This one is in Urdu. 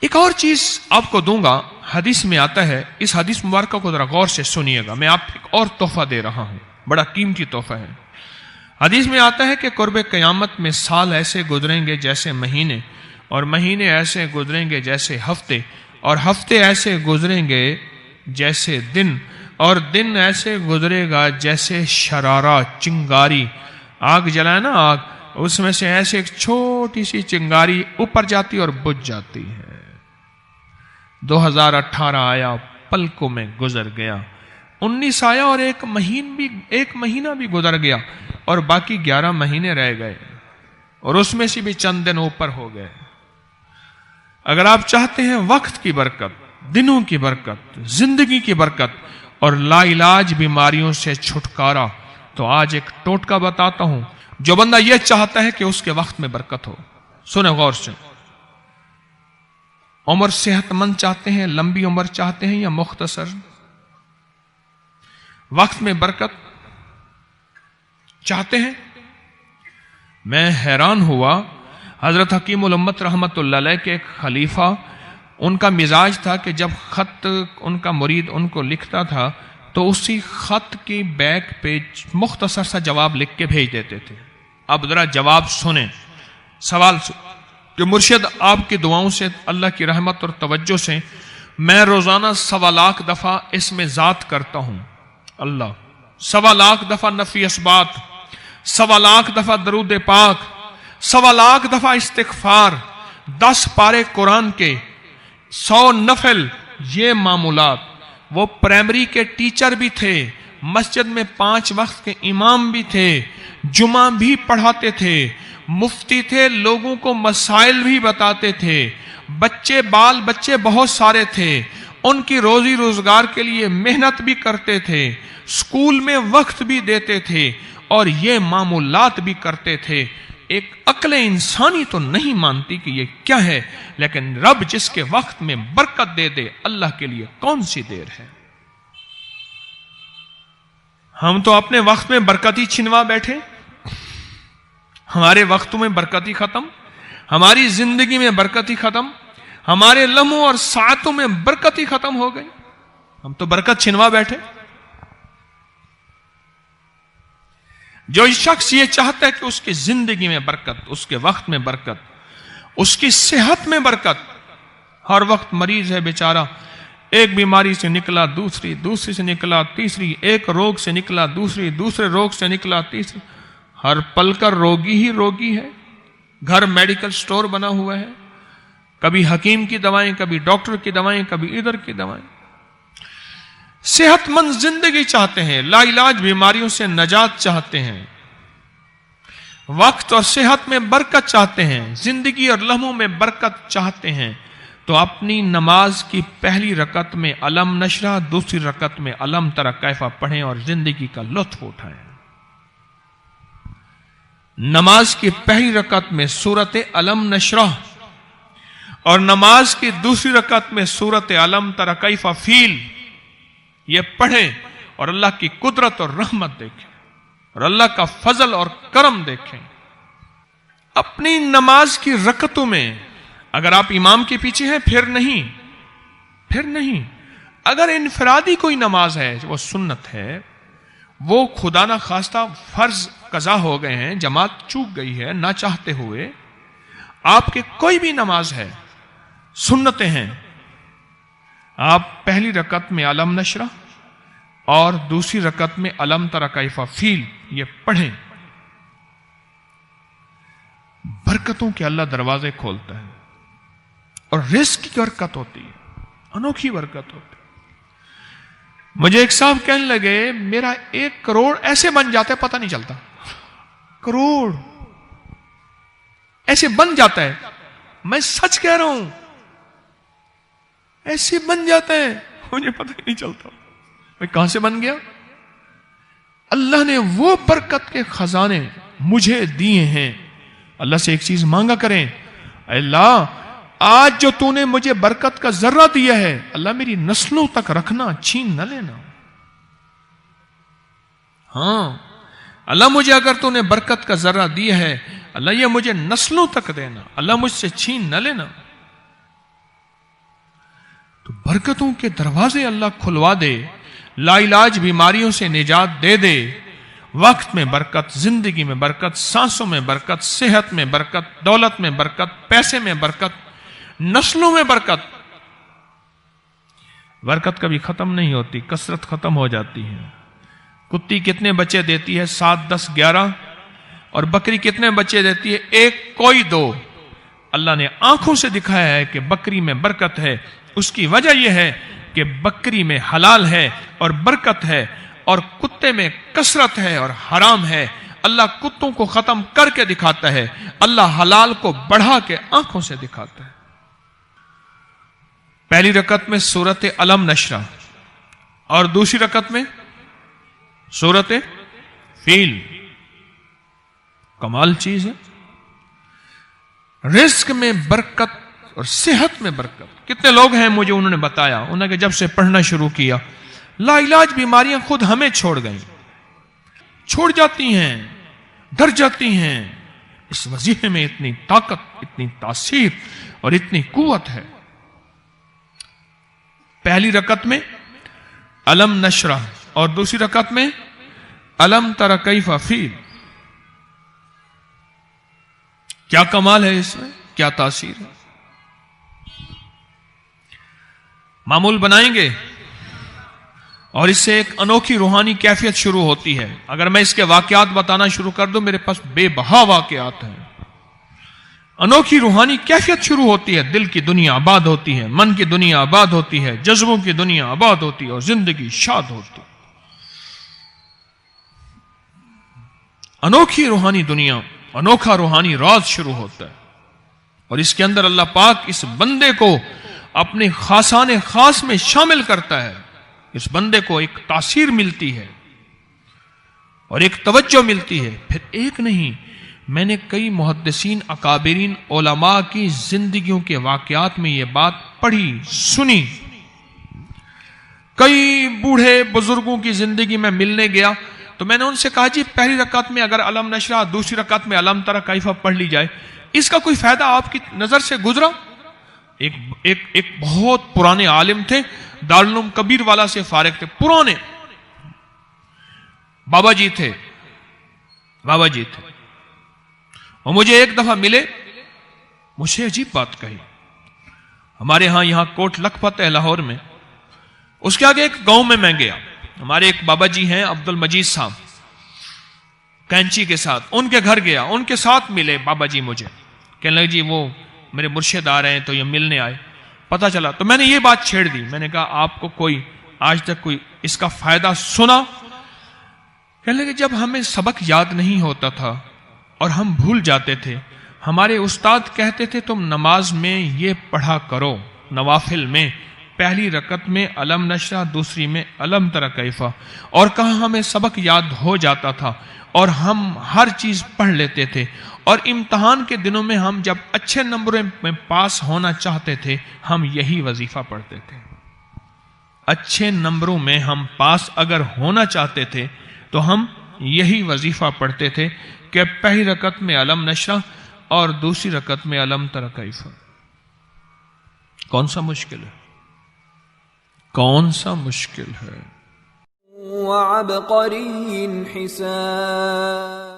ایک اور چیز آپ کو دوں گا، حدیث میں آتا ہے، اس حدیث مبارکہ کو ذرا غور سے سنیے گا، میں آپ کو ایک اور تحفہ دے رہا ہوں، بڑا قیمتی تحفہ ہے۔ حدیث میں آتا ہے کہ قرب قیامت میں سال ایسے گزریں گے جیسے مہینے، اور مہینے ایسے گزریں گے جیسے ہفتے، اور ہفتے ایسے گزریں گے جیسے دن، اور دن ایسے گزرے گا جیسے شرارہ، چنگاری، آگ جلائے نا آگ، اس میں سے ایسے ایک چھوٹی سی چنگاری اوپر جاتی اور بجھ جاتی ہے۔ 2018 آیا، پلکوں میں گزر گیا، 19 آیا اور ایک مہینہ بھی گزر گیا، اور باقی 11 مہینے رہ گئے، اور اس میں سے بھی چند دن اوپر ہو گئے۔ اگر آپ چاہتے ہیں وقت کی برکت، دنوں کی برکت، زندگی کی برکت اور لا علاج بیماریوں سے چھٹکارا، تو آج ایک ٹوٹکا بتاتا ہوں۔ جو بندہ یہ چاہتا ہے کہ اس کے وقت میں برکت ہو، سنیں غور سے، عمر صحت مند چاہتے ہیں، لمبی عمر چاہتے ہیں یا مختصر؟ وقت میں برکت چاہتے ہیں؟ میں حیران ہوا، حضرت حکیم الامت رحمت اللہ علیہ کے ایک خلیفہ، ان کا مزاج تھا کہ جب خط ان کا مرید ان کو لکھتا تھا تو اسی خط کی بیک پہ مختصر سا جواب لکھ کے بھیج دیتے تھے۔ اب ذرا جواب سنیں، سوال کہ مرشد آپ کی دعاؤں سے، اللہ کی رحمت اور توجہ سے میں روزانہ 1.25 لاکھ دفعہ اس میں ذات کرتا ہوں اللہ، 1.25 لاکھ دفعہ نفی اثبات، 1.25 لاکھ دفعہ درود پاک، 1.25 لاکھ دفعہ استغفار، 10 پارے قرآن کے، 100 نفل، یہ معمولات۔ وہ پرائمری کے ٹیچر بھی تھے، مسجد میں 5 وقت کے امام بھی تھے، جمعہ بھی پڑھاتے تھے، مفتی تھے، لوگوں کو مسائل بھی بتاتے تھے، بال بچے بہت سارے تھے، ان کی روزی روزگار کے لیے محنت بھی کرتے تھے، اسکول میں وقت بھی دیتے تھے، اور یہ معمولات بھی کرتے تھے۔ ایک عقل انسانی تو نہیں مانتی کہ یہ کیا ہے، لیکن رب جس کے وقت میں برکت دے دے، اللہ کے لیے کون سی دیر ہے۔ ہم تو اپنے وقت میں برکت ہی چھنوا بیٹھے، ہمارے وقتوں میں برکت ہی ختم، ہماری زندگی میں برکت ہی ختم، ہمارے لمحوں اور ساعتوں میں برکت ہی ختم ہو گئی، ہم تو برکت چھنوا بیٹھے۔ جو شخص یہ چاہتا ہے کہ اس کی زندگی میں برکت، اس کے وقت میں برکت، اس کی صحت میں برکت، ہر وقت مریض ہے بیچارہ، ایک بیماری سے نکلا دوسری، دوسری سے نکلا تیسری، ایک روگ سے نکلا دوسری، دوسرے روگ سے نکلا تیسری، ہر پل کا روگی ہی روگی ہے۔ گھر میڈیکل سٹور بنا ہوا ہے، کبھی حکیم کی دوائیں، کبھی ڈاکٹر کی دوائیں، کبھی ادھر کی دوائیں۔ صحت مند زندگی چاہتے ہیں، لا علاج بیماریوں سے نجات چاہتے ہیں، وقت اور صحت میں برکت چاہتے ہیں، زندگی اور لمحوں میں برکت چاہتے ہیں، تو اپنی نماز کی پہلی رکعت میں علم نشرہ، دوسری رکعت میں علم تری کیف پڑھیں اور زندگی کا لطف اٹھائیں۔ نماز کی پہلی رکعت میں سورت علم نشرہ اور نماز کی دوسری رکعت میں سورت علم تری کیف فیل، یہ پڑھیں اور اللہ کی قدرت اور رحمت دیکھیں اور اللہ کا فضل اور کرم دیکھیں۔ اپنی نماز کی رکعتوں میں اگر آپ امام کے پیچھے ہیں پھر نہیں، اگر انفرادی کوئی نماز ہے وہ سنت ہے، وہ خدا نہ خواستہ فرض قضا ہو گئے ہیں، جماعت چوک گئی ہے نہ چاہتے ہوئے، آپ کے کوئی بھی نماز ہے، سنتیں ہیں، آپ پہلی رکعت میں علم نشرہ اور دوسری رکعت میں علم تری کیف فیل یہ پڑھیں۔ برکتوں کے اللہ دروازے کھولتا ہے اور رزق کی برکت ہوتی ہے، انوکھی برکت ہوتی ہے۔ مجھے ایک صاحب کہنے لگے میرا 1 کروڑ ایسے بن جاتا ہے پتہ نہیں چلتا، کروڑ ایسے بن جاتا ہے، میں سچ کہہ رہا ہوں، ایسے بن جاتا ہے مجھے پتہ ہی نہیں چلتا میں کہاں سے بن گیا۔ اللہ نے وہ برکت کے خزانے مجھے دیے ہیں۔ اللہ سے ایک چیز مانگا کریں، اللہ آج جو تو نے مجھے برکت کا ذرہ دیا ہے اللہ میری نسلوں تک رکھنا، چھین نہ لینا۔ ہاں اللہ مجھے اگر تو نے برکت کا ذرہ دیا ہے اللہ یہ مجھے نسلوں تک دینا، اللہ مجھ سے چھین نہ لینا۔ تو برکتوں کے دروازے اللہ کھلوا دے، لا علاج بیماریوں سے نجات دے دے، وقت میں برکت، زندگی میں برکت، سانسوں میں برکت، صحت میں برکت، دولت میں برکت، پیسے میں برکت، نسلوں میں برکت۔ برکت کبھی ختم نہیں ہوتی، کثرت ختم ہو جاتی ہے۔ کتی کتنے بچے دیتی ہے؟ 7، 10، 11۔ اور بکری کتنے بچے دیتی ہے؟ 1، کوئی 2۔ اللہ نے آنکھوں سے دکھایا ہے کہ بکری میں برکت ہے۔ اس کی وجہ یہ ہے کہ بکری میں حلال ہے اور برکت ہے، اور کتے میں کثرت ہے اور حرام ہے۔ اللہ کتوں کو ختم کر کے دکھاتا ہے، اللہ حلال کو بڑھا کے آنکھوں سے دکھاتا ہے۔ پہلی رکعت میں سورت علم نشرہ اور دوسری رکعت میں سورت فیل۔ کمال چیز ہے۔ رزق میں برکت اور صحت میں برکت۔ کتنے لوگ ہیں مجھے انہوں نے بتایا، انہوں نے کہ جب سے پڑھنا شروع کیا لا علاج بیماریاں خود ہمیں چھوڑ گئیں، چھوڑ جاتی ہیں، ڈر جاتی ہیں۔ اس وظیفے میں اتنی طاقت، اتنی تاثیر اور اتنی قوت ہے۔ پہلی رکعت میں علم نشرہ اور دوسری رکعت میں علم تر کیف فیل۔ کیا کمال ہے اس میں، کیا تاثیر ہے۔ معمول بنائیں گے اور اس سے ایک انوکھی روحانی کیفیت شروع ہوتی ہے۔ اگر میں اس کے واقعات بتانا شروع کر دوں، میرے پاس بے بہا واقعات ہیں۔ انوکھی روحانی کیفیت شروع ہوتی ہے، دل کی دنیا آباد ہوتی ہے، من کی دنیا آباد ہوتی ہے، جذبوں کی دنیا آباد ہوتی ہے اور زندگی شاد ہوتی ہے۔ انوکھی روحانی دنیا، انوکھا روحانی راز شروع ہوتا ہے، اور اس کے اندر اللہ پاک اس بندے کو اپنے خاصان خاص میں شامل کرتا ہے۔ اس بندے کو ایک تاثیر ملتی ہے اور ایک توجہ ملتی ہے۔ پھر ایک نہیں، میں نے کئی محدثین، اکابرین، علماء کی زندگیوں کے واقعات میں یہ بات پڑھی، سنی۔ کئی بوڑھے بزرگوں کی زندگی میں ملنے گیا تو میں نے ان سے کہا جی پہلی رکعت میں اگر علم نشرہ، دوسری رکعت میں علم تر کیف پڑھ لی جائے، اس کا کوئی فائدہ آپ کی نظر سے گزرا؟ ایک بہت پرانے عالم تھے، دارالعلوم کبیر والا سے فارغ تھے، پرانے بابا جی تھے، اور مجھے ایک دفعہ ملے، مجھے عجیب بات کہی۔ ہمارے ہاں یہاں کوٹ لکھپت ہے لاہور میں، اس کے آگے ایک گاؤں میں گیا، ہمارے ایک بابا جی ہیں عبد المجید صاحب، کینچی کے ساتھ، ان کے گھر گیا، ان کے ساتھ ملے بابا جی مجھے، کہنے لگے جی وہ میرے مرشد آ رہے ہیں تو یہ ملنے آئے۔ پتہ چلا تو میں نے یہ بات چھیڑ دی، میں نے کہا آپ کو کوئی آج تک کوئی اس کا فائدہ سنا؟ کہنے لگے جب ہمیں سبق یاد نہیں ہوتا تھا اور ہم بھول جاتے تھے، ہمارے استاد کہتے تھے تم نماز میں یہ پڑھا کرو، نوافل میں پہلی رکعت میں علم نشرہ، دوسری میں علم تر کیف، اور کہاں ہمیں سبق یاد ہو جاتا تھا اور ہم ہر چیز پڑھ لیتے تھے، اور امتحان کے دنوں میں ہم جب اچھے نمبروں میں پاس ہونا چاہتے تھے ہم یہی وظیفہ پڑھتے تھے۔ اچھے نمبروں میں ہم پاس اگر ہونا چاہتے تھے تو ہم یہی وظیفہ پڑھتے تھے کہ پہلی رکعت میں علم نشرہ اور دوسری رکعت میں علم تر کیف۔ کون سا مشکل ہے؟ کون سا مشکل ہے؟ وعبقری حساب